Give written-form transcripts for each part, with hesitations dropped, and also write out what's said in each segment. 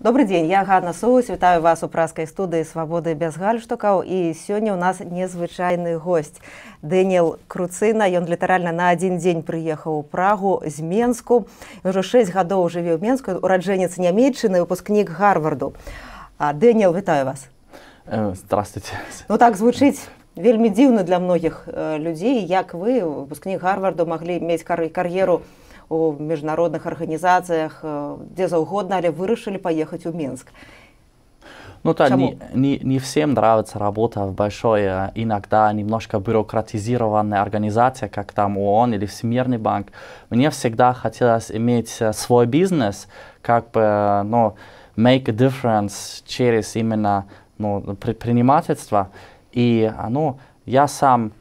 Добрый день, я Ганна Соус, вітаю вас у праскай студыі «Свабоды без гальштукаў. І сёння у нас незвычайны гость Дэніэл Круцына. Ён літаральна на один дзень прыехаў у Прагу з Менску. Уже 6 гадоў жыве ў Менску, ураджэнец Нямецчыны, выпускнік Гарварду. Дэніэл, вітаю вас. Здравствуйте. Ну так звучыць вельмі дзіўна для многіх людзей, як вы, выпускнік Гарварду, маглі мець кар'еру у международных организациях, где заўгодна, але вырашили поехать в Минск. Ну да, не всем нравится работа в большой, иногда немножко бюрократизированной организации, как там ООН или Всемирный банк. Мне всегда хотелось иметь свой бизнес, как бы, ну, make a difference через именно, ну, предпринимательство. И, ну, я сам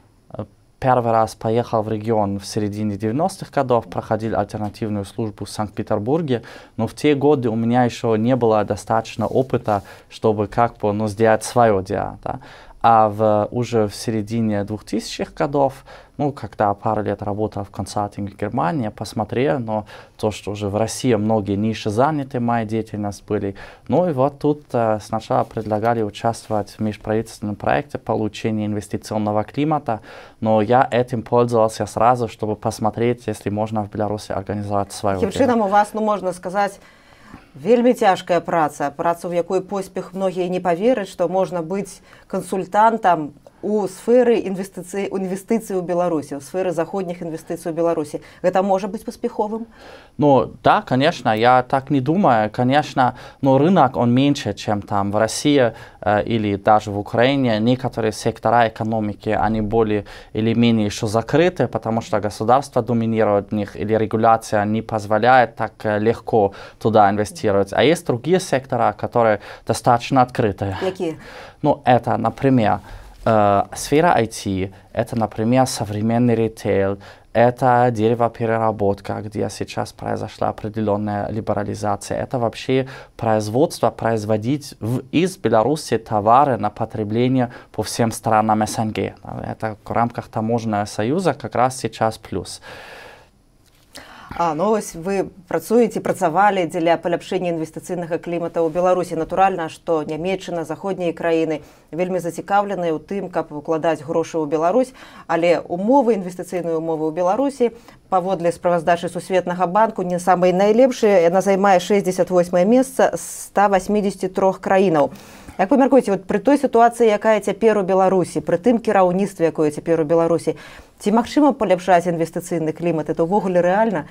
первый раз поехал в регион в середине 90-х годов, проходил альтернативную службу в Санкт-Петербурге, но в те годы у меня еще не было достаточно опыта, чтобы как бы, ну, сделать свое дело. Да? А уже в середине 2000-х годов, ну, когда пару лет работал в консалтинге в Германии, посмотрел, но то, что уже в России многие ниши заняты, моя деятельность были. Ну и вот тут сначала предлагали участвовать в межправительственном проекте получения инвестиционного климата, но я этим пользовался сразу, чтобы посмотреть, если можно в Беларуси организовать свое дело. Каким чином у вас, ну, можно сказать, вельмі цяжкая праца, у якой поспех многие не поверят, что можно быть консультантом у сферы инвестиций в Беларуси, у сферы заходних инвестиций в Беларуси. Это может быть поспеховым? Ну да, конечно, я так не думаю. Конечно, но рынок, он меньше, чем там в России или даже в Украине. Некоторые сектора экономики, они более или менее еще закрыты, потому что государство доминирует в них или регуляция не позволяет так легко туда инвестировать. А есть другие сектора, которые достаточно открытые. Какие? Ну это, например, сфера IT, это, например, современный ритейл, это деревопереработка, где сейчас произошла определенная либерализация. Это вообще производство, производить из Беларуси товары на потребление по всем странам СНГ. Это в рамках таможенного союза как раз сейчас плюс. Ну ось вы працавалі дзеля паляпшэння інвестыцыйнага клімата ў Беларусі. Натуральна, што Нямецчына, заходнія краіны вельмі зацікаўленыя ў тым, каб укладаць грошы ў Беларусь, але умовы, інвестыцыйныя умовы ў Беларусі, паводле справаздачы Сусветнага банку, не самыя найлепшыя. Яна займае 68е месца з 183 краінаў. Як вы мяркуеце, пры той сітуацыі, якая цяпер у Беларусі, пры тым кіраўніцтве, якое цяпер у Беларусі, ці магчыма паляпшаць инвестиционный климат? Это увогуле реально?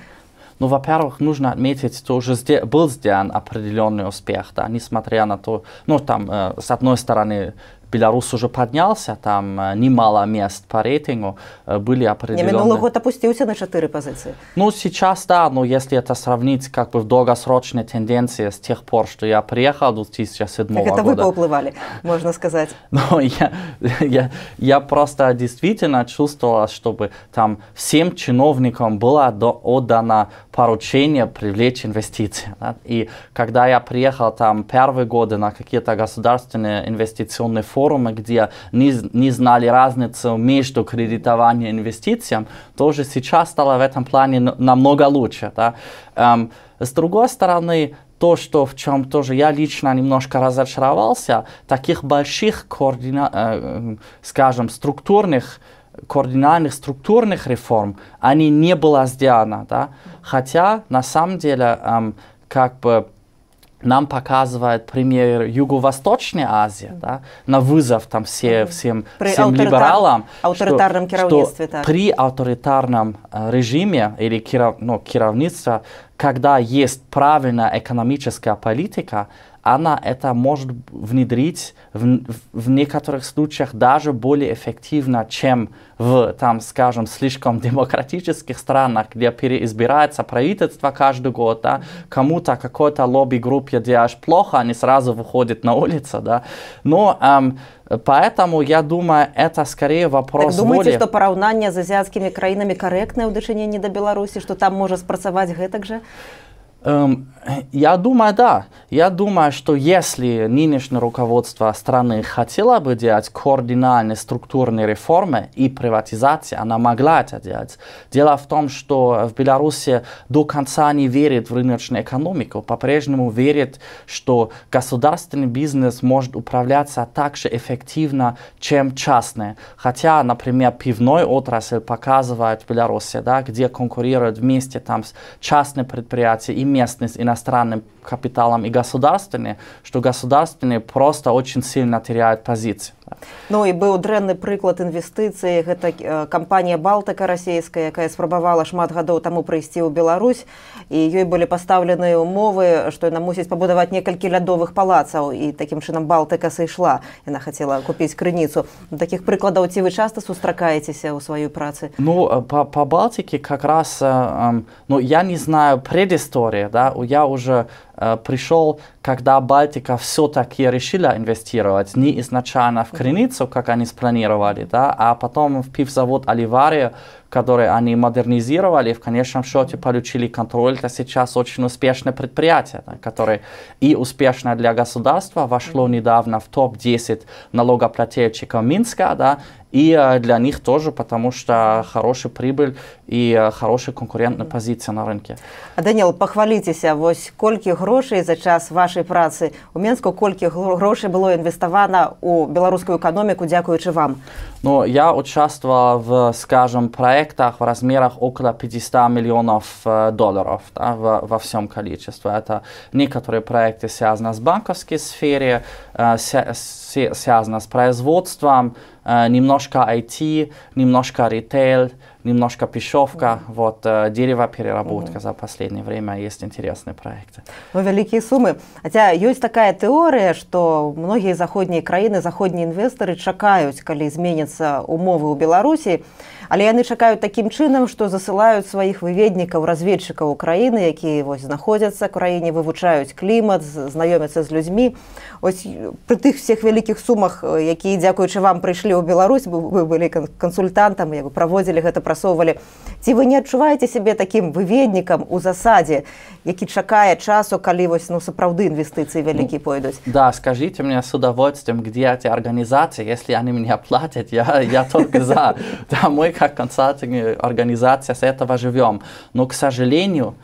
Ну, во-первых, нужно отметить, что уже был сделан определенный успех, да, несмотря на то, ну, там, с одной стороны, Беларусь уже поднялся, там немало мест по рейтингу, были определенные... Минулый год опустился на 4 позиции. Ну, сейчас, да, но если это сравнить как бы в долгосрочной тенденции с тех пор, что я приехал 2007 года... Так это вы поуплывали, можно сказать. Ну, я просто действительно чувствовал, чтобы там всем чиновникам было отдано поручение привлечь инвестиции. Да? И когда я приехал там первые годы на какие-то государственные инвестиционные форумы, где не знали разницу между кредитованием и инвестициями, тоже сейчас стало в этом плане намного лучше. Да? С другой стороны, то, что в чем тоже я лично немножко разочаровался, таких больших, скажем, координальных структурных реформ, они не было сделано. Да? Хотя, на самом деле, как бы нам показывает пример Юго-Восточной Азии, да, на вызов там всем либералам, что при авторитарном режиме или керовництве, когда есть правильная экономическая политика, она это может внедрить в некоторых случаях даже более эффективно, чем в, там, скажем, слишком демократических странах, где переизбирается правительство каждый год, да, кому-то какой-то лобби-группе делаешь плохо, они сразу выходят на улицу, да. Но поэтому, я думаю, это скорее вопрос воли. Думаете, что параўнанне з азіяцкімі краінамі корректное ў дачыненні да Беларусі, что там может спрацаваць гэтак же? Я думаю, да. Я думаю, что если нынешнее руководство страны хотело бы делать кардинальные структурные реформы и приватизацию, она могла это делать. Дело в том, что в Беларуси до конца не верит в рыночную экономику, по-прежнему верит, что государственный бизнес может управляться так же эффективно, чем частный. Хотя, например, пивной отрасль показывает в Беларуси, да, где конкурируют вместе там частные предприятия и местные с иностранным капиталом и государственные, что государственные просто очень сильно теряют позиции. Ну і быў дрэнны прыклад інвестыцый, гэта кампанія Балтыка расійская, якая спрабавала шмат гадоў таму прыйсці ў Беларусь, і ёй былі пастаўленыя ўмовы, што яна мусіць пабудаваць некалькі лядовых палацаў, і такім чынам Балтыка сышла. Яна хацела купіць крыніцу. Такіх прыкладаў ці вы часта сустракаецеся ў сваёй працы? Ну, по Балтике как раз, ну, я не знаю предыстории, да, я уже пришел, когда Балтика все-таки решила инвестировать не изначально в Крыницу, как они спланировали, да, а потом в пивзавод Аливария, который они модернизировали, в конечном счете получили контроль. Это сейчас очень успешное предприятие, да, которое и успешно для государства, вошло недавно в топ-10 налогоплательщиков Минска, да, и для них тоже, потому что хорошая прибыль и хорошая конкурентная позиция на рынке. Даніл, пахваліцеся, вось колькі грошай за час вашай працы у Менску, колькі грошай было інвеставана у беларускую экономику, дзякуючы вам? Ну, я участвовал в, скажем, проектах в размерах около 500 миллионов долларов, да, во всем количестве. Это некоторые проекты связаны с банковской сферой, связаны с производством, немножко IT, немножко ритейл, немножко пищевка, вот, деревопереработка за последнее время есть интересные проекты. Ну, великие суммы. Хотя есть такая теория, что многие заходние краины, заходние инвесторы чакают, когда изменятся умовы у Беларуси, але яны чакают таким чынам, что засылают своих выведников, разведчиков Украины, якія вось знаходзяцца в краіне, вывучаюць клімат, знаёмяцца з людзьмі. Ось при тых всех великих суммах, якія, дзякуючы вам, прыйшлі ў Беларусь, вы былі кансультантам, вы праводзілі гэта, прасоўвалі. Ці вы не адчуваеце сябе таким выведнікам у засадзе, які чакае часу, калі вось, ну, сапраўды инвестиции великие пойдут? Да, скажите мне с удовольствием, где эти организации, если они меня платят, я только за. Да, мы как консалтинговая организация с этого живем. Но, к сожалению,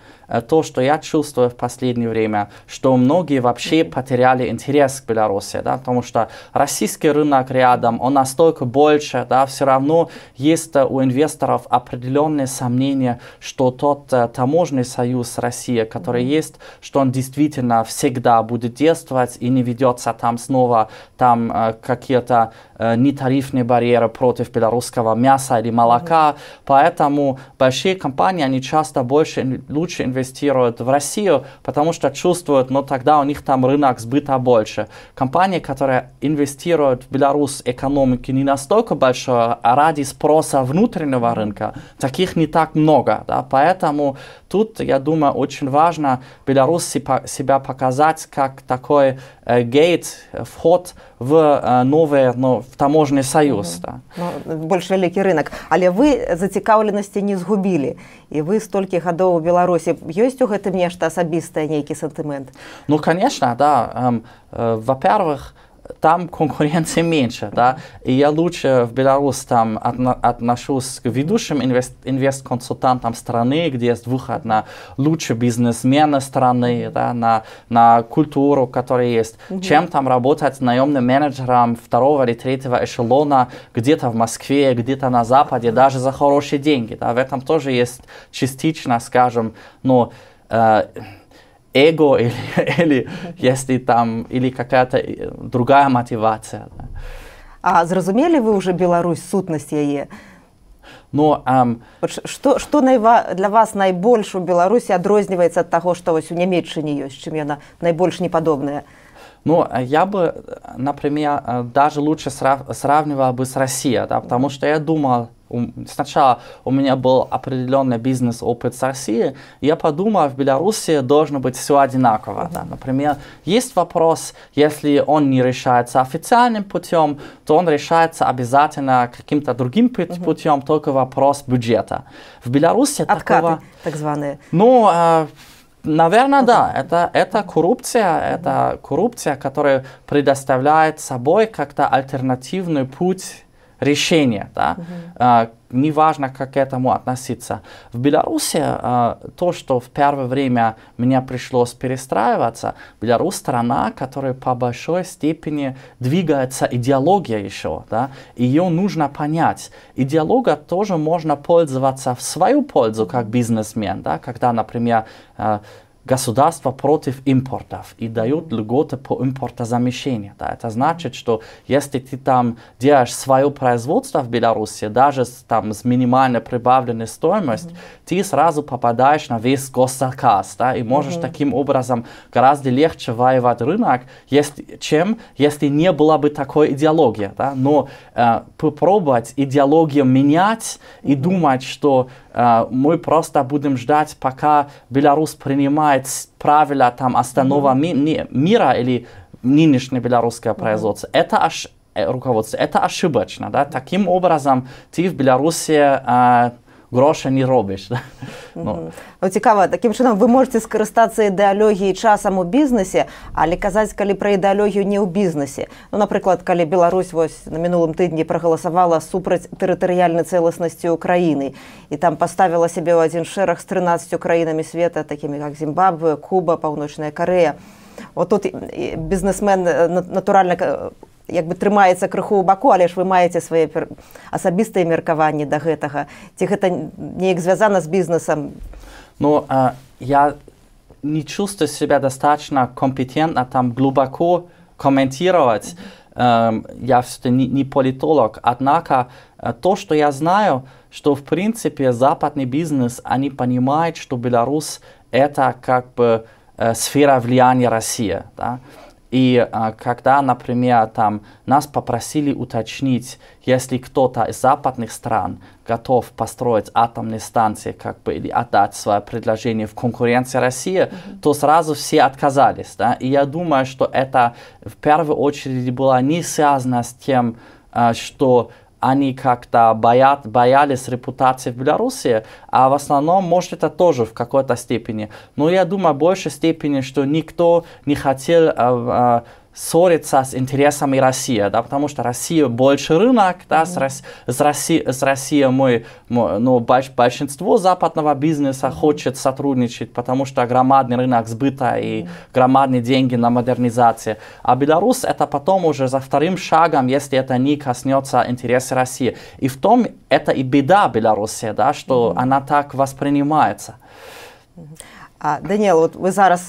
то, что я чувствую в последнее время, что многие вообще потеряли интерес к Беларуси, да, потому что российский рынок рядом, он настолько больше, да, все равно есть у инвесторов определенные сомнения, что тот таможенный союз России, который есть, что он действительно всегда будет действовать и не ведется там снова там какие-то нетарифные барьеры против белорусского мяса или молока. Поэтому большие компании, они часто лучше инвестируют в Россию, потому что чувствуют, но тогда у них там рынок сбыта больше. Компании, которые инвестируют в Беларусь экономики не настолько большой, а ради спроса внутреннего рынка, таких не так много. Да? Поэтому тут, я думаю, очень важно Беларусь себя показать как такой вход в новый, в таможенный союз. Да. Ну, больш вялікі рынок. Але вы зацікаўленасці не згубілі. І вы столькі гадоў у Беларусі. Ёсць у гэтым нешта асабістае, нейкі сантымент? Ну, конечно, да. Во-первых, там конкуренции меньше, да, и я лучше в Беларусь там отношусь к ведущим инвест-консультантам страны, где есть выход на лучшие бизнесмены страны, да, на культуру, которая есть, чем там работать наемным менеджером второго или третьего эшелона где-то в Москве, где-то на Западе, даже за хорошие деньги, да, в этом тоже есть частично, скажем, ну, эго или если там или какая-то другая мотивация. А зразумелі вы уже Беларусь, сутнасць яе? Ну, что для вас найбольш у Беларусі адрозніваецца ад таго, што вось у Нямецчыне ёсць, чым яна найбольш непадобная? Ну, я бы, например, даже лучше сравнивал бы с Россией, да, потому что я думал, сначала у меня был определенный бизнес-опыт с Россией, и я подумал, в Беларуси должно быть все одинаково. Да. Например, есть вопрос, если он не решается официальным путем, то он решается обязательно каким-то другим путем, только вопрос бюджета. В Беларуси откаты, такого... так званые. Ну, Наверное, да. Это коррупция, которая предоставляет собой как-то альтернативный путь решения. Да? Неважно, как к этому относиться. В Беларуси то, что в первое время мне пришлось перестраиваться, Беларусь страна, которая по большой степени двигается идеология еще. Да? Ее нужно понять. Идеология тоже можно пользоваться в свою пользу как бизнесмен. Да? Когда, например, государство против импортов и дают льготы по импортозамещению. Да. Это значит, что если ты там делаешь свое производство в Беларуси, даже с минимальной прибавленной стоимостью, ты сразу попадаешь на весь госзаказ, да, и можешь таким образом гораздо легче воевать рынок, чем если не было бы такой идеологии. Да. Но попробовать идеологию менять и думать, что мы просто будем ждать, пока Беларусь принимает правила останова мира или нынешнее белорусское производство. Руководство. Это ошибочно. Да? Таким образом, ты в Беларуси гроші не робиш. Цікава, таким чином ви можете скористатися ідеологією часом у бізнесі, але казати, коли про ідеологію не у бізнесі. Ну, наприклад, коли Білорусь на минулому тижні проголосувала супроть територіальної цілісності України і там поставила себе в один шерах з 13 країнами світу, такими як Зимбабве, Куба, Північна Корея. От тут бізнесмен натурально якби трымаецца крыху ў баку, але ж вы маеце свае асабістыя меркаванні да гэтага. Ці гэта неяк звязана з бізнесам? Ну, я не чувствую себя достаточно компетентно там глубоко комментировать. Я все-таки не политолог. Однако то, что я знаю, что в принципе западный бизнес, они понимают, что Беларусь это как бы сфера влияния России. Да? И когда, например, нас попросили уточнить, если кто-то из западных стран готов построить атомные станции или отдать свое предложение в конкуренции России, то сразу все отказались. Да? И я думаю, что это в первую очередь было не связано с тем, что они как-то боялись репутации в Беларуси, а в основном, может, это тоже в какой-то степени. Но я думаю, в большей степени, что никто не хотел ссориться с интересами России, да, потому что Россия больше рынок, да, с Россией большинство западного бизнеса хочет сотрудничать, потому что громадный рынок сбыта и громадные деньги на модернизацию. А Беларусь это потом уже за вторым шагом, если это не коснется интереса России. И в том это и беда Беларуси, да, что она так воспринимается. Даніэл,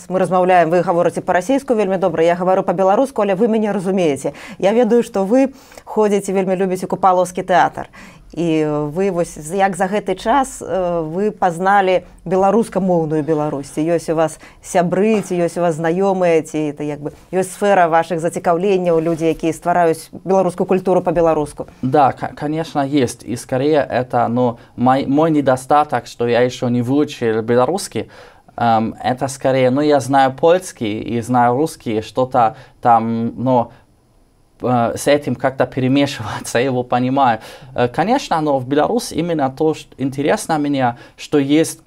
мы размаўляем, вы гаворыце па-расейску вельмі добра, я гавару па-беларуску, але вы мяне разумееце. Я ведаю, што вы ходзіце, вельмі любіце купалаўскі тэатр. І вы як за гэты час вы пазналі беларускамоўную Беларусь. Ёсць у вас сябры, ці ёсць у вас знаёмыя, ці ёсць сфера вашых зацікаўленняў, людзі, якія ствараюць беларускую культуру по-беларуску? Да, конечно, есть. И скорее это мой недостаток, что я еще не выучил белорусский. Это скорее, я знаю польский и знаю русский, что-то там, с этим как-то перемешиваться, я его понимаю. Конечно, но в Беларуси именно то, что интересно мне, что есть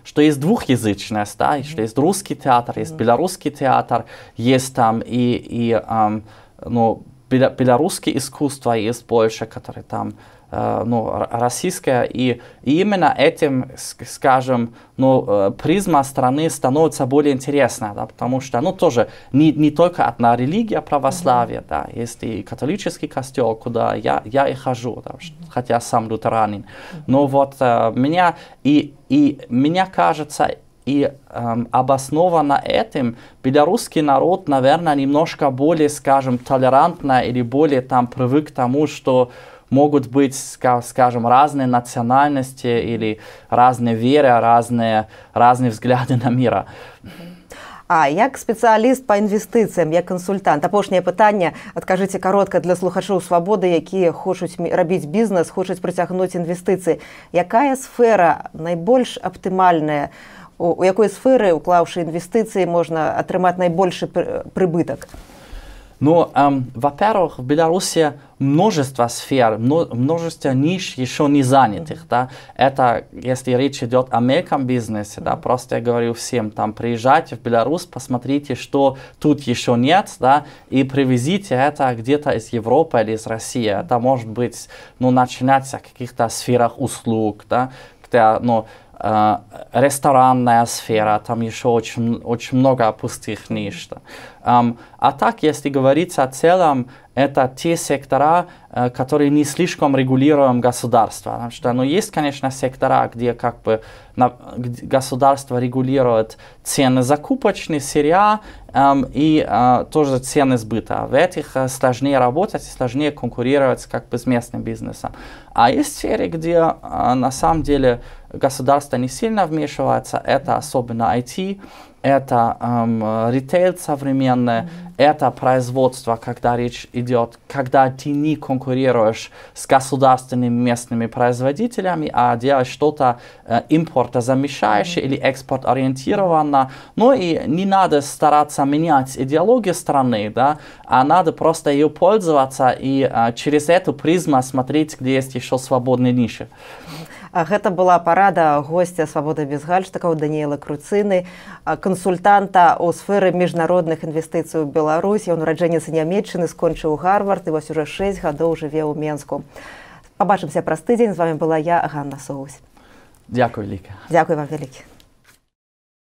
что есть двухязычность, да, что есть русский театр, есть белорусский театр, есть там белорусское искусство есть больше, которое там российское, и именно этим, скажем, призма страны становится более интересной, да, потому что, тоже не только одна религия православия, да, есть и католический костел, куда я и хожу, да, хотя сам лютеранин, но мне кажется, и обоснованно этим белорусский народ, наверное, немножко более, скажем, толерантно или более привык к тому, что могут быть, скажем, разные национальности или разные веры, разные взгляды на мир. А як спецыяліст па інвестыцыям, як кансультант, апошняе пытанне, адкажыце каротка для слухачоў Свабоды, якія хочуць рабіць бізнес, хочуць прыцягнуць інвестыцыі. Якая сфера найбольш аптымальная, у якой сферы, уклаўшы інвестыцыі, можна атрымаць найбольшы прыбытак? Ну, во-первых, в Беларуси множество сфер, множество ниш еще не занятых, да. Это, если речь идет о мелком бизнесе, да, просто я говорю всем, там, приезжайте в Беларусь, посмотрите, что тут еще нет, да, и привезите это где-то из Европы или из России. Это может быть, ну, начинаться в каких-то сферах услуг, да, где, ну, ресторанная сфера, там еще очень много пустых ниш. А так, если говорить о целом, это те сектора, которые не слишком регулируем государство. Потому что, ну, есть, конечно, сектора, где как бы государство регулирует цены закупочные, сырья и тоже цены сбыта. В этих сложнее работать и сложнее конкурировать как бы с местным бизнесом. А есть сферы, где на самом деле государство не сильно вмешивается, это особенно IT, это ритейл современный, это производство, когда речь идет, когда ты не конкурируешь с государственными местными производителями, а делаешь что-то импортозамещающее или экспорт-ориентированно. Ну и не надо стараться менять идеологию страны, да, а надо просто ее пользоваться и через эту призму смотреть, где есть еще свободные ниши. Гэта была парада гостя «Свабоды без гальштукаў» Даніэла Круцыны, кансультанта ў сферы міжнародных інвестыцый у Беларусь. Ён ураджэнец Нямецчыны, скончыў Гарвард і вось уже 6 гадоў жыве ў Менску. Пабачымся праз тыдзень. З вами была я, Ганна Соусь. Дякую, Ліка. Дякую вам вялікі.